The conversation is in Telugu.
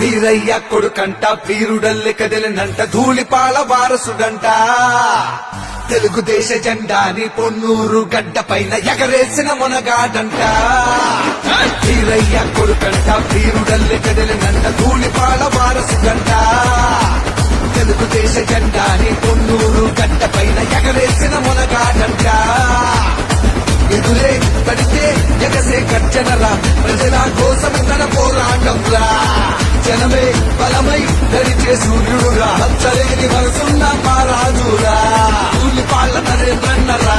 వీరయ్య కొడుకంట వీరుడల్లె కదిలినంట ధూళిపాళ వారసుడంట తెలుగుదేశ జెండాని పొన్నూరు గడ్డ పైన ఎగరేసిన మునగాడంట వీరయ్య కొడుకంట వీరుడల్లె కదిలినంట ధూళిపాళ వారసుడంట తెలుగుదేశ జెండాని పొన్నూరు గడ్డ పైన ఎగరేసిన మునగాడంట ఎదురే కడితే ఎగసే గర్జనరా ప్రజల కోసం తన పోరాటంరా జనమే బలమై ధరిచే సూర్యుడురా హచ్చలేని మనసున్న మహారాజురా కూలిపాళ్ళ నరేంద్రన్నరా